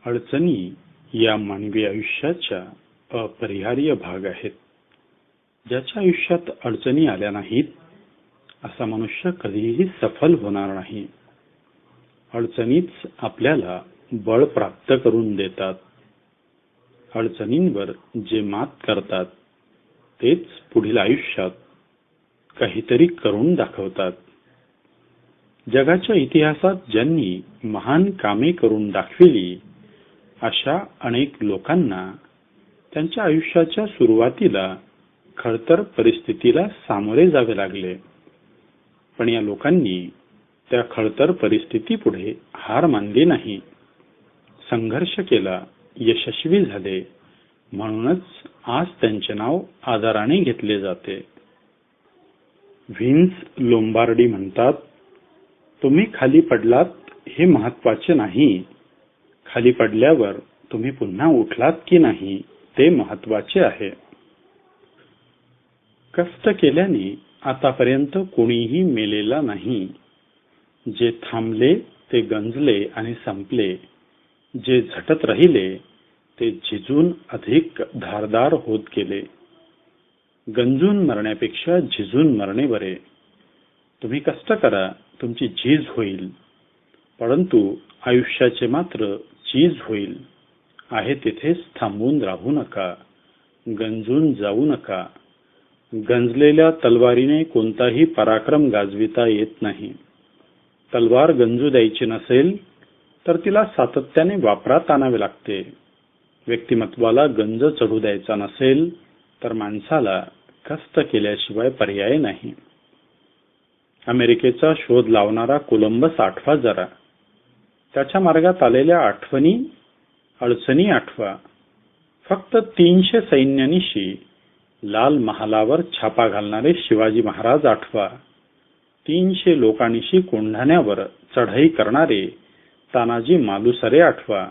अडचणी या मानवी आयुष्याच्या अपरिहार्य भाग आहेत. ज्याच्या आयुष्यात अडचणी आल्या नाहीत असा मनुष्य कधीही सफल होणार नाही. अडचणीच आपल्याला बळ प्राप्त करून देतात. अडचणींवर जे मात करतात तेच पुढील आयुष्यात काहीतरी करून दाखवतात. जगाच्या इतिहासात ज्यांनी महान कामे करून दाखविली अशा अनेक लोकांना त्यांच्या आयुष्याच्या सुरुवातीला खडतर परिस्थितीला सामोरे जावे लागले. पण या लोकांनी त्या खडतर परिस्थितीपुढे हार मानली नाही. संघर्ष केला, यशस्वी झाले. म्हणूनच आज त्यांचे नाव आदराने घेतले जाते. व्हिन्स लोम्बार्डी म्हणतात, तुम्ही खाली पडलात हे महत्त्वाचे नाही, खाली पडल्यावर तुम्ही पुन्हा उठलात की नाही ते महत्त्वाचे आहे. कष्ट केल्याने आतापर्यंत कोणीही मेलेला नाही. जे थांबले ते गंजले आणि संपले. जे झटत राहिले ते झिजून अधिक धारदार होत गेले. गंजून मरण्यापेक्षा झिजून मरणे बरे. तुम्ही कष्ट करा, तुमची झीज होईल, परंतु आयुष्याचे मात्र चीज होईल. आहे तिथेच थांबून राहू नका, गंजून जाऊ नका. गंजलेल्या तलवारीने कोणताही पराक्रम गाजविता येत नाही. तलवार गंजू द्यायची नसेल तर तिला सातत्याने वापरात आणावे लागते. व्यक्तिमत्वाला गंज चढू द्यायचा नसेल तर माणसाला कष्ट केल्याशिवाय पर्याय नाही. अमेरिकेचा शोध लावणारा कोलंबस आठवा जरा. त्याच्या मार्गात आलेल्या आठवणी, अडचणी आठवा. फक्त 300 सैन्यानिशी लाल महालावर छापा घालणारे शिवाजी महाराज आठवा. 300 लोकांनिशी कोंढाण्यावर चढाई करणारे तानाजी मालुसरे आठवा.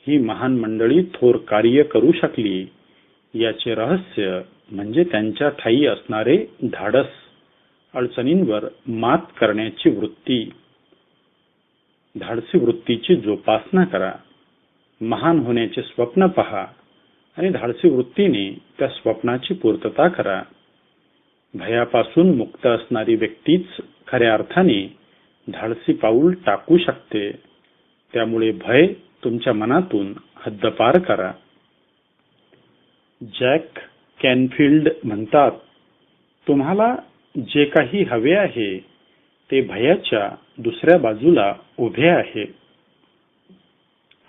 ही महान मंडळी थोर कार्य करू शकली याचे रहस्य म्हणजे त्यांच्या ठायी असणारे धाडस, अडचणींवर मात करण्याची वृत्ती. धाडसी वृत्तीची जोपासना करा. महान होण्याचे स्वप्न पहा आणि धाडसी वृत्तीने त्या स्वप्नाची पूर्तता करा. भयापासून मुक्त असणारी व्यक्तीच खऱ्या अर्थाने धाडसी पाऊल टाकू शकते. त्यामुळे भय तुमच्या मनातून हद्दपार करा. जॅक कॅनफिल्ड म्हणतात, तुम्हाला जे काही हवे आहे ते भयाच्या दुसऱ्या बाजूला उभे आहे.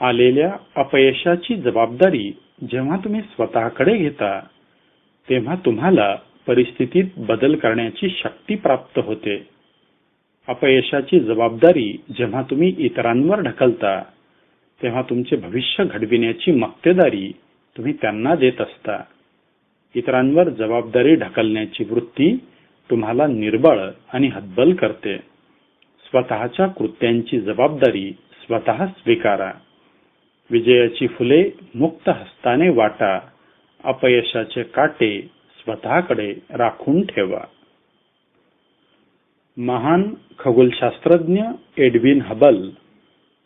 आलेल्या अपयशाची जबाबदारी जेव्हा तुम्ही स्वतःकडे घेता तेव्हा तुम्हाला परिस्थितीत बदल करण्याची शक्ती प्राप्त होते. अपयशाची जबाबदारी जेव्हा तुम्ही इतरांवर ढकलता तेव्हा तुमचे भविष्य घडविण्याची मक्तेदारी तुम्ही त्यांना देत असता. इतरांवर जबाबदारी ढकलण्याची वृत्ती तुम्हाला निर्बळ आणि हतबल करते. स्वतःच्या कृत्यांची जबाबदारी स्वतः स्वीकारा. विजयाची फुले मुक्त हस्ताने वाटा. अपयशाचे काटे स्वतःकडे राखून ठेवा. महान खगोलशास्त्रज्ञ एडविन हबल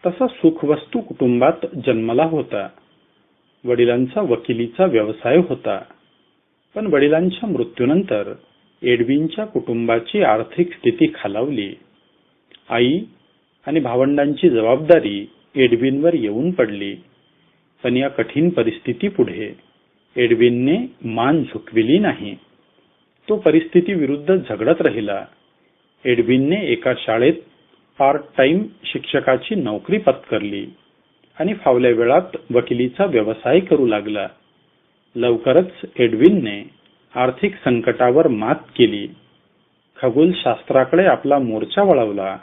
तसा सुखवस्तू कुटुंबात जन्मला होता. वडिलांचा वकिलीचा व्यवसाय होता. पण वडिलांच्या मृत्यूनंतर एडविनच्या कुटुंबाची आर्थिक स्थिती खालावली. आई आणि भावंडांची जबाबदारी एडविनवर येऊन पडली. पण या कठीण परिस्थितीपुढे एडविनने मान झुकविली नाही. तो परिस्थिती विरुद्ध झगडत राहिला. एडविनने एका शाळेत पार्ट टाइम शिक्षकाची नोकरी पत्करली आणि फावल्या वेळात वकिलीचा व्यवसाय करू लागला. लवकरच एडविनने आर्थिक संकटावर मात केली. खगोलशास्त्राकडे आपला मोर्चा वळवला.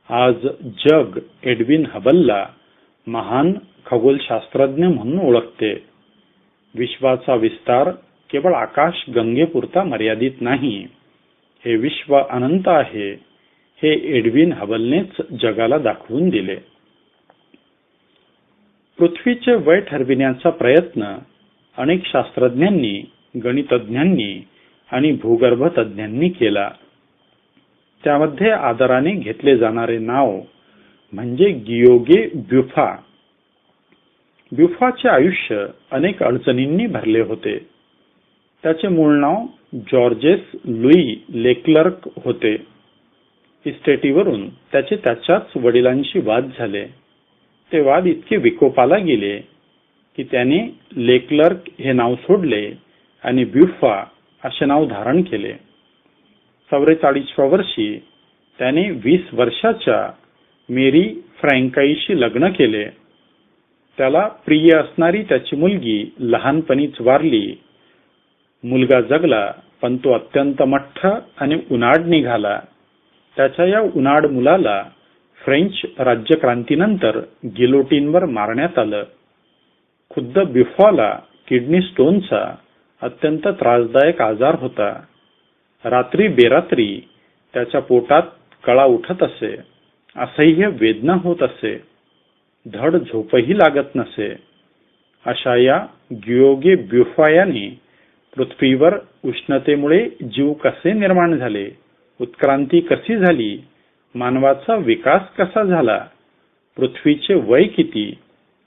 आज जग एडविन हबलला महान खगोलशास्त्रज्ञ म्हणून ओळखते. विश्वाचा विस्तार केवळ आकाश गंगेपुरता मर्यादित नाही. हे विश्व अनंत आहे हे एडविन हबलनेच जगाला दाखवून दिले. पृथ्वीचे वय ठरविण्याचा प्रयत्न अनेक शास्त्रज्ञांनी, गणितज्ञांनी आणि भूगर्भ तज्ञांनी केला. त्यामध्ये आदराने घेतले जाणारे नाव म्हणजे गियोगे ब्युफा. ब्युफॉचे आयुष्य अनेक अडचणींनी भरले होते. त्याचे मूळ नाव जॉर्जेस लुई लेक्लर्क होते. इस्टेटीवरून त्याच्याच वडिलांशी वाद झाले. ते वाद इतके विकोपाला गेले की त्याने लेक्लर्क हे नाव सोडले आणि ब्युफा असे नाव धारण केले. 44व्या वर्षी त्याने 20 वर्षाच्या मेरी फ्रँकाईशी लग्न केले. त्याला प्रिय असणारी त्याची मुलगी लहानपणीच वारली. मुलगा जगला, पण तो अत्यंत मठ्ठ आणि उनाड निघाला. त्याच्या या उनाड मुलाला फ्रेंच राज्यक्रांतीनंतर गिलोटीनवर मारण्यात आलं. खुद्द ब्युफॉला किडनी स्टोनचा अत्यंत त्रासदायक आजार होता. रात्री बेरात्री त्याच्या पोटात कळा उठत असे, असह्य वेदना होत असे, धड झोपही लागत नसे. अशा या गियोगे ब्युफा याने पृथ्वीवर उष्णतेमुळे जीव कसे निर्माण झाले, उत्क्रांती कशी झाली, मानवाचा विकास कसा झाला, पृथ्वीचे वय किती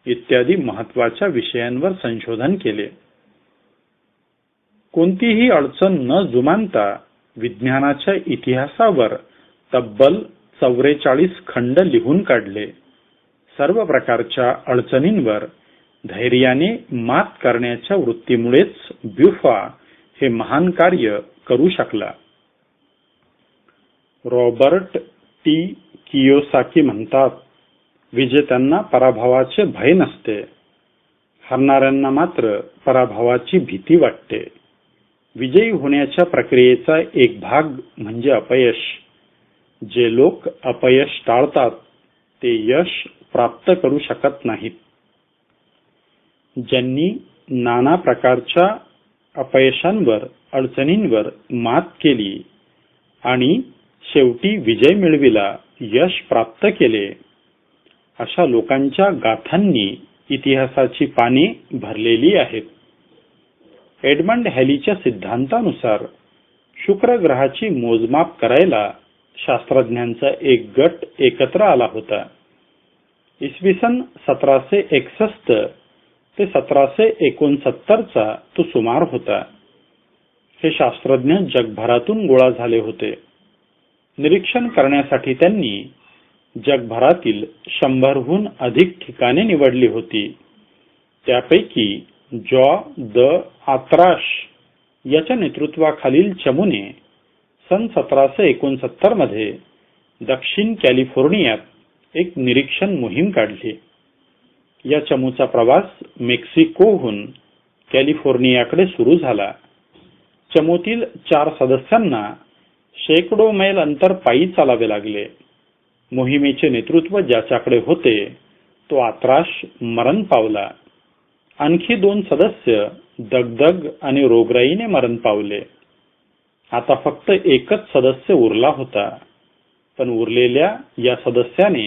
इत्यादी महत्वाच्या विषयांवर संशोधन केले. कोणतीही अडचण न जुमानता विज्ञानाच्या इतिहासावर तब्बल 44 खंड लिहून काढले. सर्व प्रकारच्या अडचणींवर धैर्याने मात करण्याच्या वृत्तीमुळेच ब्युफा हे महान कार्य करू शकला. रॉबर्ट टी कियोसाकी म्हणतात, विजेत्यांना पराभवाचे भय नसते, हरणाऱ्यांना मात्र पराभवाची भीती वाटते. विजयी होण्याच्या प्रक्रियेचा एक भाग म्हणजे अपयश. जे लोक अपयश टाळतात ते यश प्राप्त करू शकत नाहीत. ज्यांनी नाना प्रकारच्या अपयशांवर, अडचणींवर मात केली आणि शेवटी विजय मिळविला, यश प्राप्त केले, अशा लोकांच्या गाथांनी इतिहासाची पाने भरलेली आहेत. एडमंड हॅलीच्या सिद्धांतानुसार शुक्र ग्रहाची मोजमाप करायला शास्त्रज्ञांचा एक गट एकत्र आला होता. इसवी सन 1761 ते 1769 तो सुमार होता. हे शास्त्रज्ञ जगभरातून गोळा झाले होते. निरीक्षण करण्यासाठी त्यांनी जगभरातील 100हून अधिक ठिकाणे निवडली होती. त्यापैकी जॉ द आत्राश याच्या नेतृत्वाखालील चमूने सन 1769 मध्ये दक्षिण कॅलिफोर्नियात एक निरीक्षण मोहीम काढली. या चमूचा प्रवास मेक्सिकोहून कॅलिफोर्नियाकडे सुरू झाला. चमूतील 4 सदस्यांना शेकडो मैल अंतर पायी चालावे लागले. मोहिमेचे नेतृत्व ज्याच्याकडे होते तो आत्राश मरण पावला. आणखी 2 सदस्य दगदग आणि रोगराईने मरण पावले. आता फक्त एकच सदस्य उरला होता. पण उरलेल्या या सदस्याने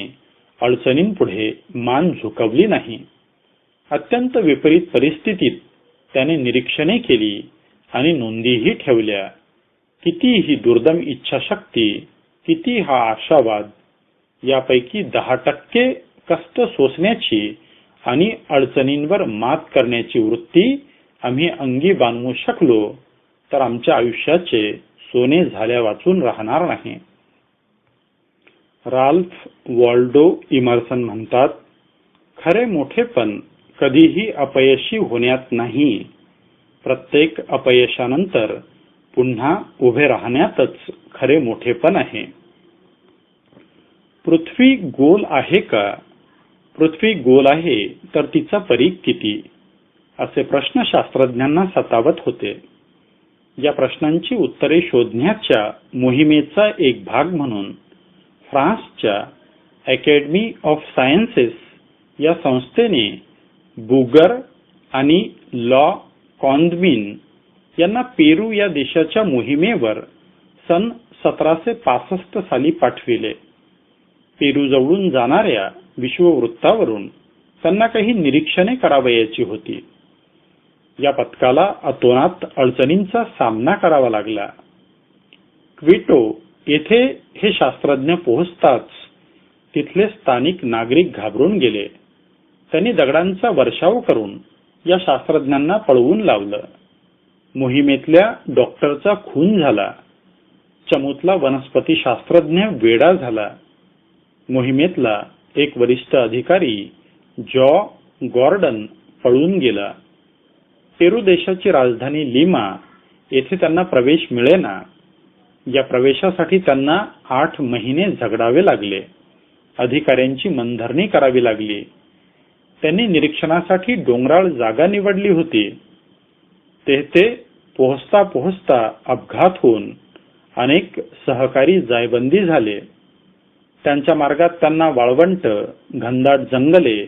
अडचणींपुढे मान झुकवली नाही. अत्यंत विपरीत परिस्थितीत त्याने निरीक्षणे केली आणि नोंदीही ठेवल्या. किती ही दुर्दम इच्छाशक्ती, किती हा आशावाद, यापैकी 10% कष्ट सोसण्याची आणि अडचणींवर मात करण्याची वृत्ती आम्ही अंगी बांधू शकलो तर आमच्या आयुष्याचे सोने झाल्या वाचून राहणार नाही. राल्फ वॉल्डो इमर्सन म्हणतात, खरे मोठेपण कधीही अपयशी होण्यात नाही, प्रत्येक अपयशानंतर पुन्हा उभे राहण्यातच खरे मोठेपण आहे. पृथ्वी गोल आहे का? पृथ्वी गोल आहे तर तिचा परीघ किती? असे प्रश्न शास्त्रज्ञांना सतावत होते. या प्रश्नांची उत्तरे शोधण्याच्या मोहिमेचा एक भाग म्हणून फ्रान्सच्या अकॅडमी ऑफ सायन्सेस या संस्थेने बुगर आणि लॉ कॉन्द्मिन यांना पेरू या देशाच्या मोहिमेवर सन 1765 साली पाठविले. पेरू जवळून जाणाऱ्या विश्ववृत्तावरून त्यांना काही निरीक्षणे करावयाची होती. या पथकाला अतोनात अडचणींचा सामना करावा लागला. क्विटो येथे हे शास्त्रज्ञ पोहोचताच तिथले स्थानिक नागरिक घाबरून गेले. त्यांनी दगडांचा वर्षाव करून या शास्त्रज्ञांना पळवून लावलं. मोहिमेतल्या डॉक्टरचा खून झाला. चमूतला वनस्पती शास्त्रज्ञ वेडा झाला. मोहिमेतला एक वरिष्ठ अधिकारी जॉ गॉर्डन पळून गेला. पेरू देशाची राजधानी लिमा येथे त्यांना प्रवेश मिळेना. या प्रवेशासाठी त्यांना 8 महिने झगडावे लागले. अधिकाऱ्यांची मनधरणी करावी लागली. त्यांनी निरीक्षणासाठी डोंगराळ जागा निवडली होती. ते पोहोचता पोहोचता अपघात होऊन अनेक सहकारी जायबंदी झाले. त्यांच्या मार्गात त्यांना वाळवंट, घनदाट जंगले,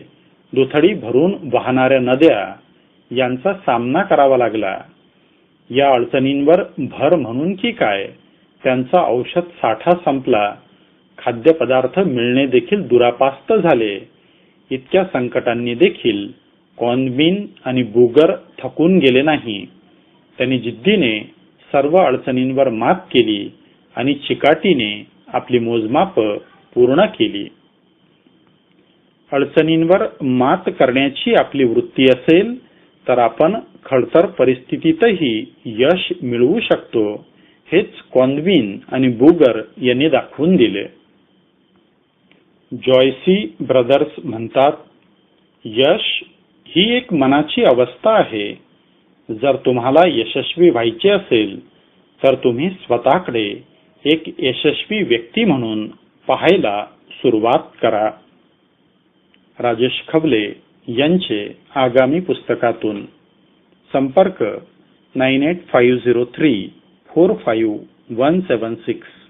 दुथडी भरून वाहणाऱ्या नद्या यांचा सामना करावा लागला. या अडचणींवर भर म्हणून की काय, त्यांचा औषध साठा संपला. खाद्यपदार्थ मिळणे देखील दुरापास्त झाले. इतक्या संकटांनी देखील कॉनबिन आणि बुगर थकून गेले नाही. त्यांनी जिद्दीने सर्व अडचणींवर मात केली आणि चिकाटीने आपली मोजमाप पूर्ण केली. अडचणींवर मात करण्याची आपली वृत्ती असेल तर आपण खडतर परिस्थितीतही यश मिळवू शकतो, हेच कॉनबिन आणि बुगर यांनी दाखवून दिले. जॉयसी ब्रदर्स म्हणतात, यश ही एक मनाची अवस्था आहे. जर तुम्हाला यशस्वी व्हायचे असेल तर तुम्ही स्वतःकडे एक यशस्वी व्यक्ती म्हणून पाहायला सुरुवात करा. राजेश खवले यांचे आगामी पुस्तकातून. संपर्क 9850345176.